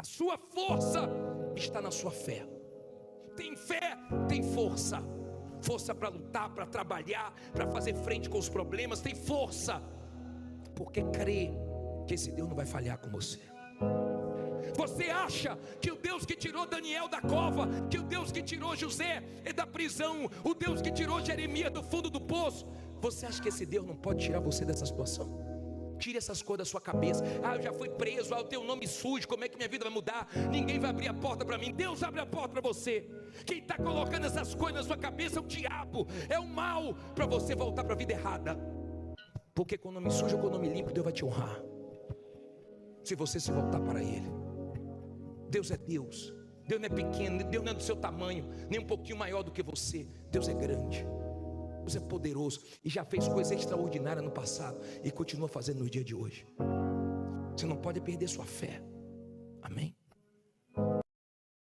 A sua força está na sua fé. Tem fé, tem força. Força para lutar, para trabalhar, para fazer frente com os problemas. Tem força, porque crê que esse Deus não vai falhar com você. Você acha que o Deus que tirou Daniel da cova, que o Deus que tirou José da prisão, o Deus que tirou Jeremias do fundo do poço, você acha que esse Deus não pode tirar você dessa situação? Tire essas coisas da sua cabeça. Eu já fui preso, eu tenho o nome sujo, como é que minha vida vai mudar? Ninguém vai abrir a porta para mim. Deus abre a porta para você. Quem está colocando essas coisas na sua cabeça é o diabo, é o mal, para você voltar para a vida errada. Porque com o nome sujo ou com o nome limpo, Deus vai te honrar, se você se voltar para Ele. Deus é Deus. Deus não é pequeno, Deus não é do seu tamanho, nem um pouquinho maior do que você. Deus é grande, Deus é poderoso e já fez coisas extraordinárias no passado e continua fazendo no dia de hoje. Você não pode perder sua fé. Amém?